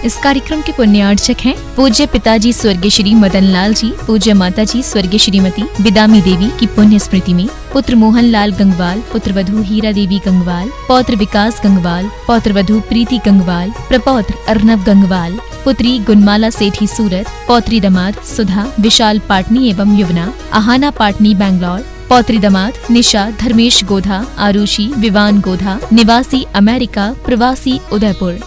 इस कार्यक्रम के पुण्यार्चक हैं पूज्य पिताजी स्वर्गीय श्री मदन लाल जी, पूज्य माता जी स्वर्गीय श्रीमती बिदामी देवी की पुण्य स्मृति में पुत्र मोहन लाल गंगवाल, पुत्र वधू हीरा देवी गंगवाल, पौत्र विकास गंगवाल, पौत्र वधू प्रीति गंगवाल, प्रपौत्र अर्नव गंगवाल, पुत्री गुणमाला सेठी सूरत, पौत्री दामाद सुधा विशाल पाटनी एवं युवना आहाना पाटनी बैंगलोर, पौत्री दामाद निशा धर्मेश गोधा आरुषि विवान गोधा निवासी अमेरिका प्रवासी उदयपुर।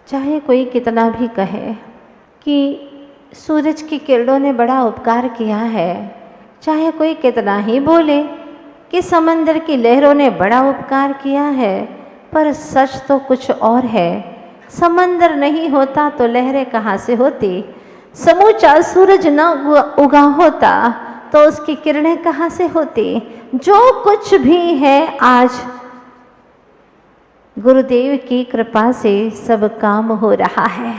चाहे कोई कितना भी कहे कि सूरज की किरणों ने बड़ा उपकार किया है, चाहे कोई कितना ही बोले कि समंदर की लहरों ने बड़ा उपकार किया है, पर सच तो कुछ और है। समंदर नहीं होता तो लहरें कहाँ से होती, समूचा सूरज न उगा होता तो उसकी किरणें कहाँ से होती। जो कुछ भी है आज गुरुदेव की कृपा से सब काम हो रहा है।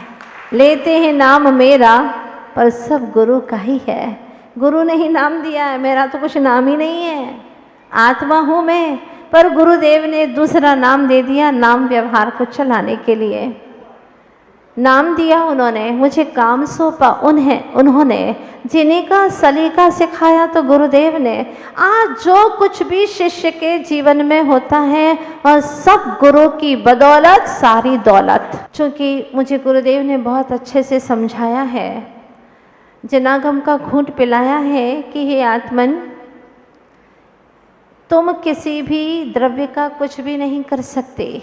लेते हैं नाम मेरा पर सब गुरु का ही है। गुरु ने ही नाम दिया है, मेरा तो कुछ नाम ही नहीं है। आत्मा हूँ मैं, पर गुरुदेव ने दूसरा नाम दे दिया नाम व्यवहार को चलाने के लिए। नाम दिया उन्होंने, मुझे काम सौंपा उन्होंने, जीने का सलीका सिखाया तो गुरुदेव ने। आज जो कुछ भी शिष्य के जीवन में होता है वह सब गुरु की बदौलत, सारी दौलत। चूँकि मुझे गुरुदेव ने बहुत अच्छे से समझाया है, जनागम का घूंट पिलाया है कि हे आत्मन, तुम किसी भी द्रव्य का कुछ भी नहीं कर सकते।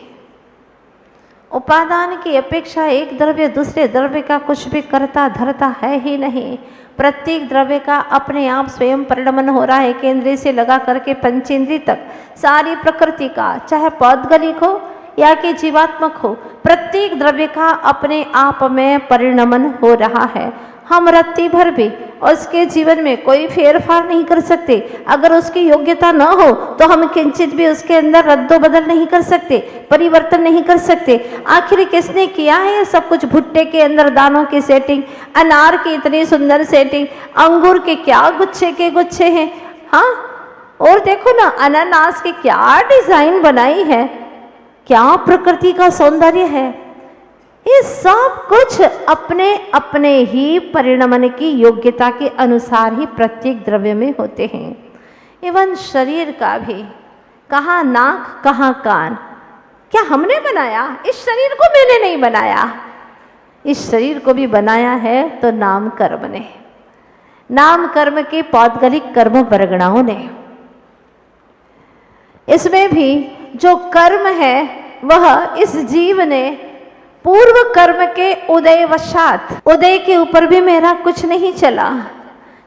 उपादान की अपेक्षा एक द्रव्य दूसरे द्रव्य का कुछ भी करता धरता है ही नहीं। प्रत्येक द्रव्य का अपने आप स्वयं परिणमन हो रहा है, केंद्रीय से लगा करके पंचेंद्रिय तक सारी प्रकृति का, चाहे पौद्गलिक हो या कि जीवात्मक हो, प्रत्येक द्रव्य का अपने आप में परिणमन हो रहा है। हम रत्ती भर भी उसके जीवन में कोई फेरफार नहीं कर सकते। अगर उसकी योग्यता न हो तो हम किंचित भी उसके अंदर रद्दो बदल नहीं कर सकते, परिवर्तन नहीं कर सकते। आखिर किसने किया है ये सब कुछ? भुट्टे के अंदर दानों की सेटिंग, अनार की इतनी सुंदर सेटिंग, अंगूर के क्या गुच्छे के गुच्छे हैं, हाँ, और देखो ना अनानास की क्या डिजाइन बनाई है, क्या प्रकृति का सौंदर्य है। ये सब कुछ अपने अपने ही परिणमन की योग्यता के अनुसार ही प्रत्येक द्रव्य में होते हैं। एवं शरीर का भी, कहाँ नाक कहाँ कान, क्या हमने बनाया? इस शरीर को मैंने नहीं बनाया, इस शरीर को भी बनाया है तो नाम कर्म ने, नाम कर्म के पौद्गलिक कर्म वर्गणाओं ने। इसमें भी जो कर्म है वह इस जीव ने पूर्व कर्म के उदयवशात, उदय के ऊपर भी मेरा कुछ नहीं चला,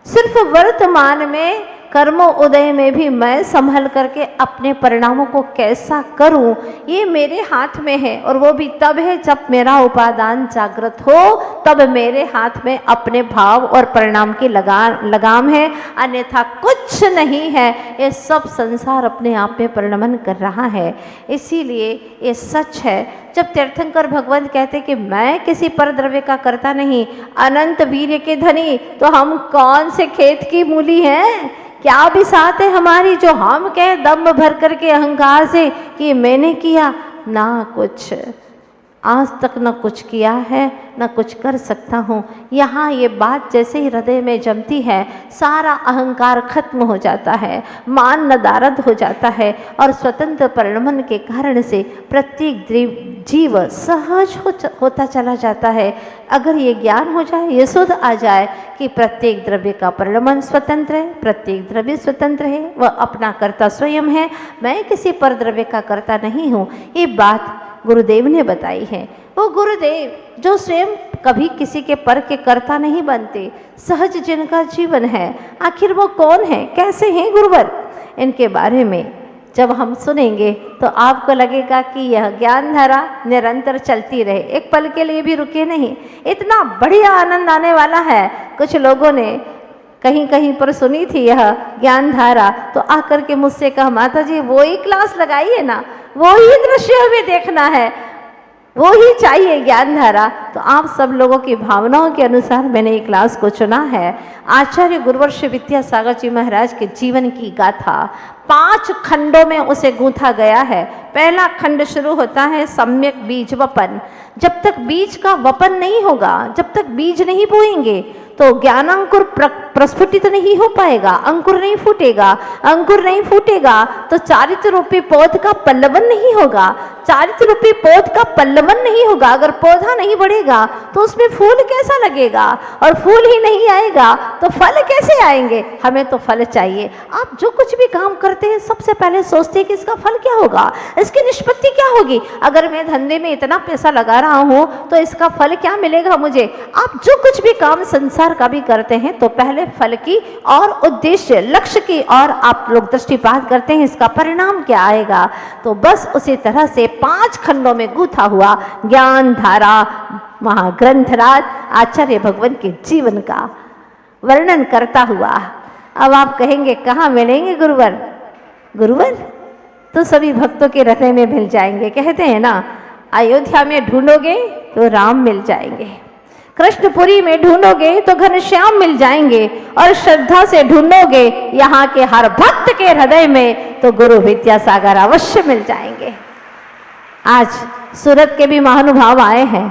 सिर्फ वर्तमान में कर्मों उदय में भी मैं संभल करके अपने परिणामों को कैसा करूं ये मेरे हाथ में है। और वो भी तब है जब मेरा उपादान जागृत हो, तब मेरे हाथ में अपने भाव और परिणाम की लगाम है, अन्यथा कुछ नहीं है। ये सब संसार अपने आप में परिणमन कर रहा है। इसीलिए ये सच है जब तीर्थंकर भगवंत कहते कि मैं किसी पर द्रव्य का करता नहीं, अनंत वीर्य के धनी, तो हम कौन से खेत की मूली हैं? क्या बिसात है हमारी जो हम कहे दम भर करके अहंकार से कि मैंने किया? ना कुछ, आज तक न कुछ किया है न कुछ कर सकता हूँ। यहाँ ये बात जैसे ही हृदय में जमती है सारा अहंकार खत्म हो जाता है, मान नदारद हो जाता है और स्वतंत्र परिणमन के कारण से प्रत्येक जीव सहज होता चला जाता है। अगर ये ज्ञान हो जाए, ये शुद्ध आ जाए कि प्रत्येक द्रव्य का परिणमन स्वतंत्र है, प्रत्येक द्रव्य स्वतंत्र है, वह अपना कर्ता स्वयं है, मैं किसी पर द्रव्य का कर्ता नहीं हूँ, ये बात गुरुदेव ने बताई है। वो गुरुदेव जो स्वयं कभी किसी के पर के कर्ता नहीं बनते, सहज जिनका जीवन है, आखिर वो कौन है, कैसे हैं गुरुवर? इनके बारे में जब हम सुनेंगे तो आपको लगेगा कि यह ज्ञान धारा निरंतर चलती रहे, एक पल के लिए भी रुके नहीं। इतना बढ़िया आनंद आने वाला है। कुछ लोगों ने कहीं कहीं पर सुनी थी यह ज्ञान धारा, तो आकर के मुझसे कहा, माता जी वो ही क्लास लगाई है ना, वो ही दृश्य हमें देखना है। वो ही चाहिए ज्ञान धारा। तो आप सब लोगों की भावनाओं के अनुसार मैंने ये क्लास को चुना है। आचार्य गुरुवर श्री विद्यासागर जी महाराज के जीवन की गाथा 5 खंडों में उसे गूंथा गया है। पहला खंड शुरू होता है सम्यक बीज वपन। जब तक बीज का वपन नहीं होगा, जब तक बीज नहीं बोएंगे तो ज्ञानांकुर प्रस्फुटित नहीं हो पाएगा, अंकुर नहीं फूटेगा। अंकुर नहीं फूटेगा तो चारित्र रूपी पौध का पल्लवन नहीं होगा। चारित्र रूपी पौध का पल्लवन नहीं होगा, अगर पौधा नहीं बढ़ेगा तो उसमें फूल कैसा लगेगा, और फूल ही नहीं आएगा तो फल कैसे आएंगे। हमें तो फल चाहिए। आप जो कुछ भी काम करते हैं सबसे पहले सोचते हैं कि इसका फल क्या होगा, इसकी निष्पत्ति क्या होगी। अगर मैं धंधे में इतना पैसा लगा रहा हूं तो इसका फल क्या मिलेगा मुझे। आप जो कुछ भी काम संसार का भी करते हैं तो पहले फल की और उद्देश्य लक्ष्य की और आप लोग दृष्टिपात करते हैं, इसका परिणाम क्या आएगा। तो बस उसी तरह से 5 खंडों में गूंथा हुआ ज्ञान धारा महाग्रंथराज आचार्य भगवान के जीवन का वर्णन करता हुआ। अब आप कहेंगे कहाँ मिलेंगे गुरुवर। गुरुवर तो सभी भक्तों के हृदय में मिल जाएंगे। कहते हैं ना, अयोध्या में ढूंढोगे तो राम मिल जाएंगे, कृष्णपुरी में ढूंढोगे तो घनश्याम मिल जाएंगे, और श्रद्धा से ढूंढोगे यहाँ के हर भक्त के हृदय में तो गुरु विद्यासागर अवश्य मिल जाएंगे। आज सूरत के भी महानुभाव आए हैं।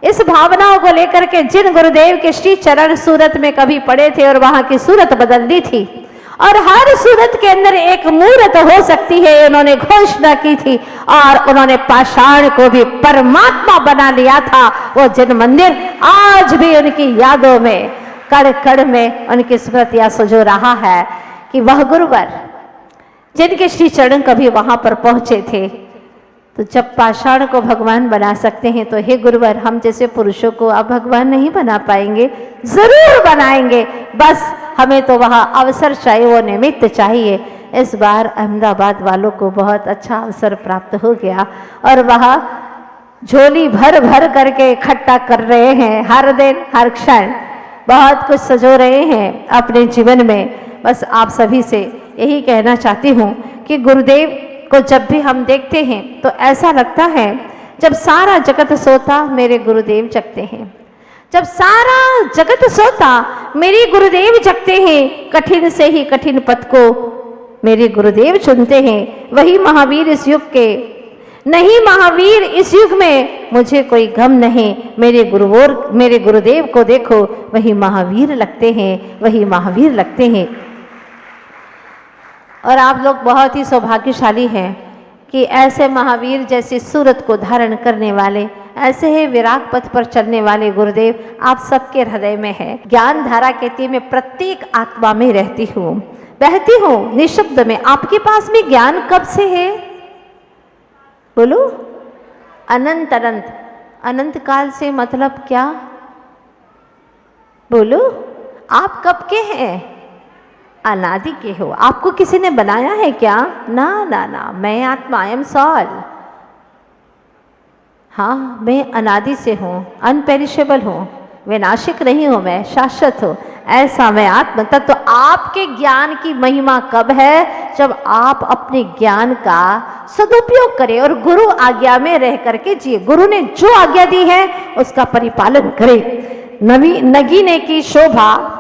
इस भावनाओं को लेकर के जिन गुरुदेव के श्री चरण सूरत में कभी पड़े थे और वहां की सूरत बदल दी थी, और हर सूरत के अंदर एक मूर्त हो सकती है, उन्होंने घोषणा की थी, और उन्होंने पाषाण को भी परमात्मा बना लिया था। वो जिन मंदिर आज भी उनकी यादों में कड़ कड़ में उनकी स्मृतियां सजो रहा है कि वह गुरुवर जिनके श्री चरण कभी वहां पर पहुंचे थे। तो जब पाषाण को भगवान बना सकते हैं तो हे गुरुवर, हम जैसे पुरुषों को आप भगवान नहीं बना पाएंगे, जरूर बनाएंगे। बस हमें तो वह अवसर चाहिए, वो निमित्त चाहिए। इस बार अहमदाबाद वालों को बहुत अच्छा अवसर प्राप्त हो गया, और वह झोली भर भर करके इकट्ठा कर रहे हैं। हर दिन हर क्षण बहुत कुछ सजो रहे हैं अपने जीवन में। बस आप सभी से यही कहना चाहती हूँ कि गुरुदेव को जब भी हम देखते हैं तो ऐसा लगता है जब सारा जगत सोता मेरे गुरुदेव जगते हैं। जब सारा जगत सोता मेरे गुरुदेव जगते हैं। कठिन से ही कठिन पथ को मेरे गुरुदेव चुनते हैं। वही महावीर इस युग के, नहीं महावीर इस युग में मुझे कोई गम नहीं। मेरे गुरुदेव को देखो, वही महावीर लगते हैं, वही महावीर लगते हैं। और आप लोग बहुत ही सौभाग्यशाली हैं कि ऐसे महावीर जैसी सूरत को धारण करने वाले, ऐसे ही विराग पथ पर चलने वाले गुरुदेव आप सबके हृदय में है। ज्ञान धारा कहती है मैं प्रत्येक आत्मा में रहती हूँ, बहती हूँ निशब्द में। आपके पास में ज्ञान कब से है? बोलो। अनंत अनंत अनंत काल से मतलब क्या? बोलो। आप कब के हैं? अनादि के हो। आपको किसी ने बनाया है क्या? ना ना ना, मैं आत्मा, आई एम सॉल। हाँ, मैं अनादि से हूँ, अनपेरिशेबल हूँ, विनाशिक नहीं हूँ, मैं शाश्वत हूँ। ऐसा मैं आत्मा तत्व। तो आपके ज्ञान की महिमा कब है? जब आप अपने ज्ञान का सदुपयोग करें और गुरु आज्ञा में रह करके जिए। गुरु ने जो आज्ञा दी है उसका परिपालन करें। नगीने की शोभा,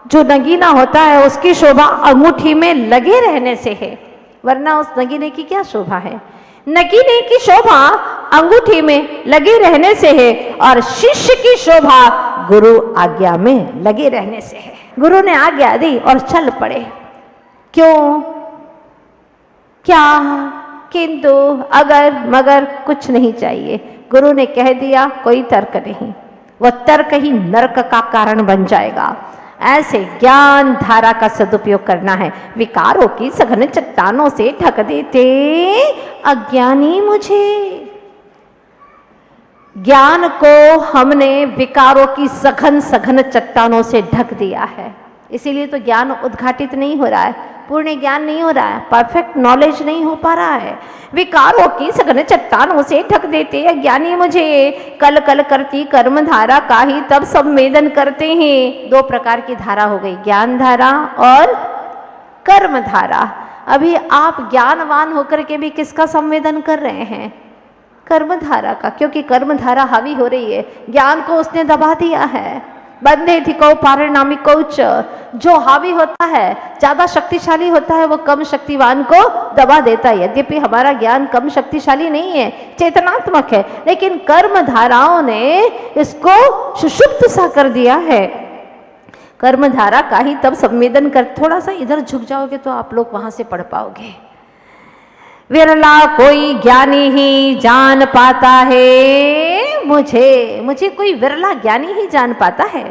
जो नगीना होता है उसकी शोभा अंगूठी में लगे रहने से है, वरना उस नगीने की क्या शोभा है? नगीने की शोभा अंगूठी में लगे रहने से है, और शिष्य की शोभा गुरु आज्ञा में लगे रहने से है। गुरु ने आज्ञा दी और चल पड़े। क्यों, क्या, किंतु, अगर मगर कुछ नहीं चाहिए। गुरु ने कह दिया, कोई तर्क नहीं। वह तर्क ही नरक का कारण बन जाएगा। ऐसे ज्ञान धारा का सदुपयोग करना है। विकारों की सघन चट्टानों से ढक देते अज्ञानी मुझे। ज्ञान को हमने विकारों की सघन सघन चट्टानों से ढक दिया है। इसीलिए तो ज्ञान उद्घाटित नहीं हो रहा है, पूर्ण ज्ञान नहीं हो रहा है, परफेक्ट नॉलेज नहीं हो पा रहा है। विकारों की सघन चट्टानों से ढक देते अज्ञानी मुझे। कल कल करती कर्म धारा का ही तब संवेदन करते हैं। 2 प्रकार की धारा हो गई, ज्ञान धारा और कर्म धारा। अभी आप ज्ञानवान होकर के भी किसका संवेदन कर रहे हैं? कर्मधारा का, क्योंकि कर्मधारा हावी हो रही है, ज्ञान को उसने दबा दिया है। बंदे अधिको पारिणामिको च, जो हावी होता है, ज्यादा शक्तिशाली होता है, वो कम शक्तिवान को दबा देता है। यद्यपि हमारा ज्ञान कम शक्तिशाली नहीं है, चेतनात्मक है, लेकिन कर्म धाराओं ने इसको सुषुप्त सा कर दिया है। कर्मधारा का ही तब संवेदन कर, थोड़ा सा इधर झुक जाओगे तो आप लोग वहां से पढ़ पाओगे। विरला कोई ज्ञानी ही जान पाता है मुझे कोई विरला ज्ञानी ही जान पाता है।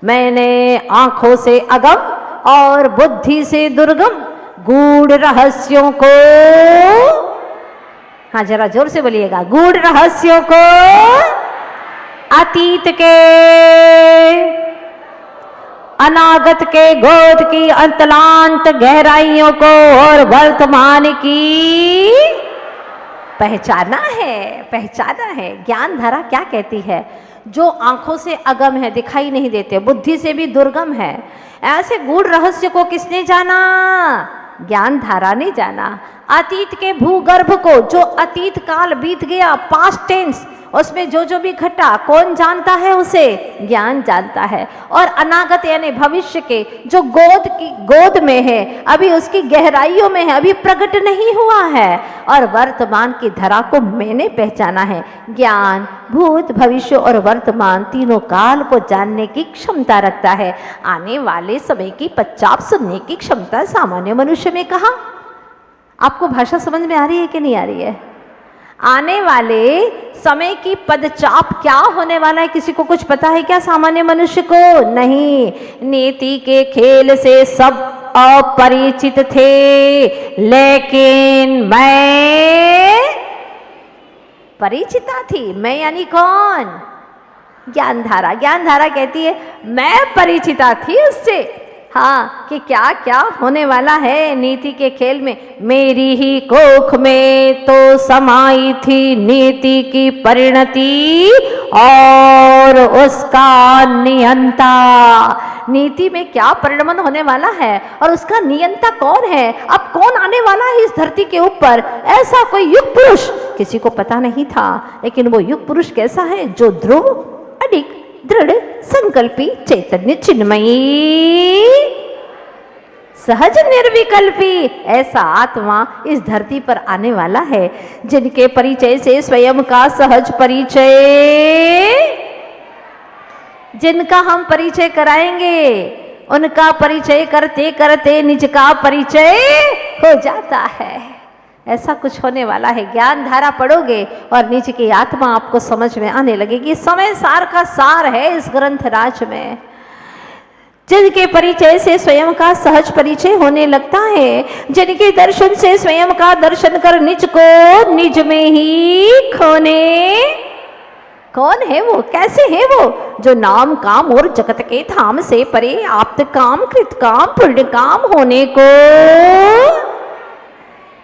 मैंने आंखों से अगम और बुद्धि से दुर्गम गूढ़ रहस्यों को, हाँ जरा जोर से बोलिएगा, गूढ़ रहस्यों को, अतीत के अनागत के गोद की अंतलांत गहराइयों को और वर्तमान की पहचाना है। ज्ञान धारा क्या कहती है? जो आंखों से अगम है, दिखाई नहीं देते, बुद्धि से भी दुर्गम है, ऐसे गूढ़ रहस्य को किसने जाना? ज्ञान धारा ने जाना। अतीत के भूगर्भ को, जो अतीत काल बीत गया, पास्ट टेंस, उसमें जो भी घटा, कौन जानता है उसे? ज्ञान जानता है। और अनागत यानी भविष्य के, जो गोद में है, अभी उसकी गहराइयों में है, अभी प्रकट नहीं हुआ है। और वर्तमान की धरा को मैंने पहचाना है। ज्ञान भूत, भविष्य और वर्तमान तीनों काल को जानने की क्षमता रखता है। आने वाले समय की पश्चात सुनने की क्षमता सामान्य मनुष्य में कहाँ? आपको भाषा समझ में आ रही है कि नहीं आ रही है? आने वाले समय की पदचाप क्या होने वाला है, किसी को कुछ पता है क्या? सामान्य मनुष्य को नहीं। नीति के खेल से सब अपरिचित थे, लेकिन मैं परिचिता थी। मैं यानी कौन? ज्ञानधारा। ज्ञानधारा कहती है मैं परिचिता थी उससे, हाँ, कि क्या क्या होने वाला है नीति के खेल में। मेरी ही कोख में तो समाई थी नीति की परिणति और उसका नियंता। नीति में क्या परिणमन होने वाला है और उसका नियंता कौन है? अब कौन आने वाला है इस धरती के ऊपर? ऐसा कोई युग पुरुष किसी को पता नहीं था, लेकिन वो युग पुरुष कैसा है? जो ध्रुव, अडिग, दृढ़ संकल्पी, चैतन्य चिन्मयी, सहज निर्विकल्पी, ऐसा आत्मा इस धरती पर आने वाला है, जिनके परिचय से स्वयं का सहज परिचय, जिनका हम परिचय कराएंगे, उनका परिचय करते करते निज का परिचय हो जाता है। ऐसा कुछ होने वाला है। ज्ञान धारा पढ़ोगे और नीचे की आत्मा आपको समझ में आने लगेगी। समय सार का सार है इस ग्रंथ राज में। जिनके परिचय से स्वयं का सहज परिचय होने लगता है, जिनके दर्शन से स्वयं का दर्शन कर निज को निज में ही खोने। कौन है वो? कैसे है वो? जो नाम काम और जगत के धाम से परे आप्त काम, कृत काम, पुण्य काम होने को,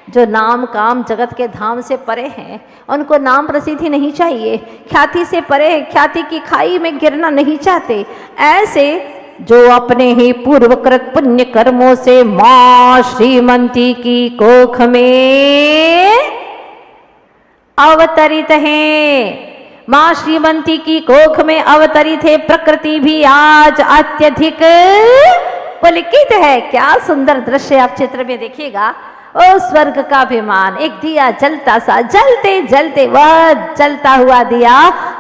जो नाम काम जगत के धाम से परे हैं, उनको नाम प्रसिद्धि नहीं चाहिए, ख्याति से परे, ख्याति की खाई में गिरना नहीं चाहते। ऐसे जो अपने ही पूर्वकृत पुण्य कर्मों से मां श्रीमती की कोख में अवतरित हैं, मां श्रीमती की कोख में अवतरित है। प्रकृति भी आज अत्यधिक पुलकित है। क्या सुंदर दृश्य आप चित्र में देखिएगा। ओ स्वर्ग का विमान, एक दिया जलता सा, जलते जलते वह जलता हुआ दिया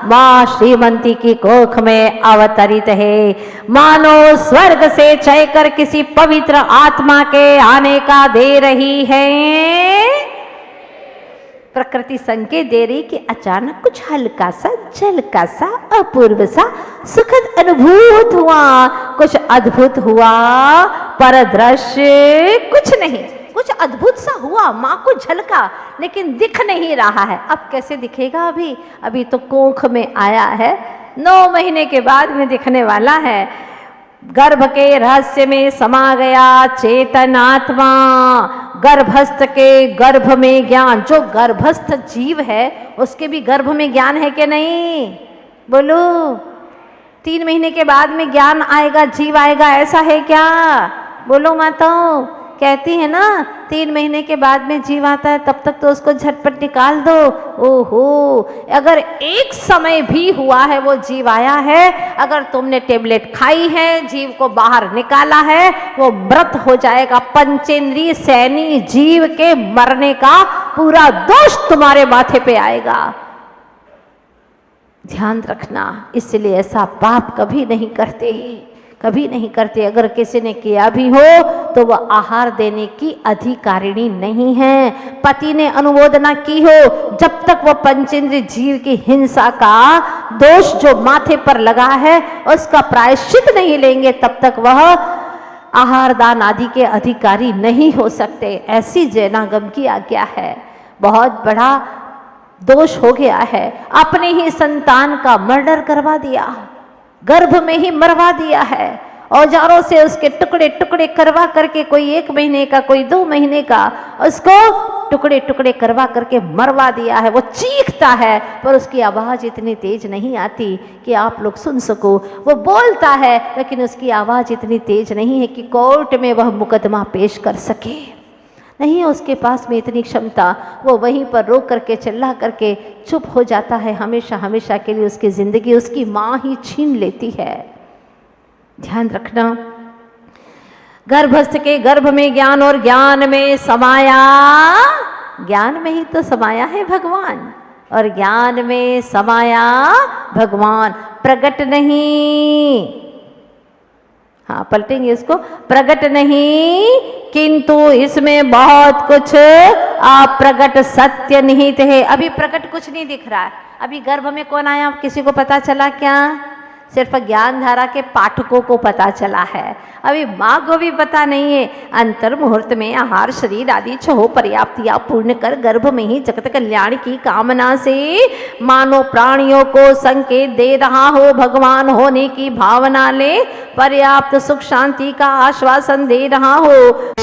मां श्रीमती की कोख में अवतरित है। मानो स्वर्ग से चय कर किसी पवित्र आत्मा के आने का दे रही है। प्रकृति संकेत दे रही कि अचानक कुछ हल्का सा, झलका सा, अपूर्व सा सुखद अनुभूत हुआ, कुछ अद्भुत हुआ, पर दृश्य कुछ नहीं। कुछ अद्भुत सा हुआ, माँ को झलका, लेकिन दिख नहीं रहा है। अब कैसे दिखेगा? अभी तो कोख में आया है, 9 महीने के बाद में दिखने वाला है। गर्भ के रहस्य में समा गया चेतन आत्मा, गर्भस्थ के गर्भ में ज्ञान। जो गर्भस्थ जीव है उसके भी गर्भ में ज्ञान है कि नहीं? बोलो। 3 महीने के बाद में ज्ञान आएगा, जीव आएगा, ऐसा है क्या? बोलो माताओं, कहती है ना 3 महीने के बाद में जीव आता है, तब तक तो उसको झटपट निकाल दो। ओहो, अगर एक समय भी हुआ है वो जीव आया है, अगर तुमने टेबलेट खाई है, जीव को बाहर निकाला है, वो मृत हो जाएगा। पंचेंद्रिय सैनी जीव के मरने का पूरा दोष तुम्हारे माथे पे आएगा। ध्यान रखना, इसलिए ऐसा पाप कभी नहीं करते, कभी नहीं करते। अगर किसी ने किया भी हो तो वह आहार देने की अधिकारिणी नहीं है। पति ने अनुमोदना की हो, जब तक वह पंचेंद्रिय जीव की हिंसा का दोष जो माथे पर लगा है उसका प्रायश्चित नहीं लेंगे, तब तक वह आहार दान आदि के अधिकारी नहीं हो सकते। ऐसी जैनागम की आज्ञा है। बहुत बड़ा दोष हो गया है, अपने ही संतान का मर्डर करवा दिया, गर्भ में ही मरवा दिया है, औजारों से उसके टुकड़े टुकड़े करवा करके, कोई 1 महीने का, कोई 2 महीने का, उसको टुकड़े टुकड़े करवा करके मरवा दिया है। वो चीखता है पर उसकी आवाज़ इतनी तेज नहीं आती कि आप लोग सुन सको। वो बोलता है लेकिन उसकी आवाज़ इतनी तेज नहीं है कि कोर्ट में वह मुकदमा पेश कर सके। नहीं है उसके पास में इतनी क्षमता। वो वहीं पर रोक करके चिल्ला करके चुप हो जाता है। हमेशा हमेशा के लिए उसकी ज़िंदगी उसकी माँ ही छीन लेती है। ध्यान रखना, गर्भस्थ के गर्भ में ज्ञान और ज्ञान में समाया, ज्ञान में ही तो समाया है भगवान, और ज्ञान में समाया भगवान प्रकट नहीं। हाँ, पलटेंगे इसको, प्रकट नहीं किंतु इसमें बहुत कुछ अप्रकट सत्य निहित है। अभी प्रकट कुछ नहीं दिख रहा है। अभी गर्भ में कौन आया किसी को पता चला क्या? सिर्फ ज्ञान धारा के पाठकों को पता चला है, अभी माँ को भी पता नहीं है। अंतर मुहूर्त में आहार शरीर आदि छहो पर्याप्त या पूर्ण कर गर्भ में ही जगत कल्याण की कामना से मानव प्राणियों को संकेत दे रहा हो, भगवान होने की भावना ले पर्याप्त सुख शांति का आश्वासन दे रहा हो।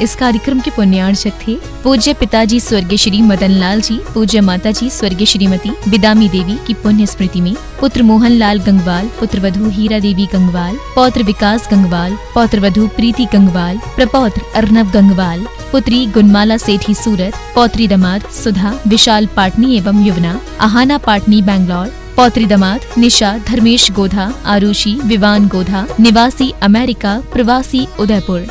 इस कार्यक्रम के पुण्यार्चक थे पूज्य पिताजी स्वर्गीय श्री मदन लाल जी, पूज्य माताजी स्वर्गीय श्रीमती बिदामी देवी की पुण्य स्मृति में पुत्र मोहन लाल गंगवाल, पुत्र वधू हीरा देवी गंगवाल, पौत्र विकास गंगवाल, पौत्र वधू प्रीति गंगवाल, प्रपौत्र अर्नव गंगवाल, पुत्री गुणमाला सेठी सूरत, पौत्री दामाद सुधा विशाल पाटनी एवं युवना आहाना पाटनी बैंगलोर, पौत्री दामाद निशा धर्मेश गोधा, आरुषि विवान गोधा, निवासी अमेरिका, प्रवासी उदयपुर।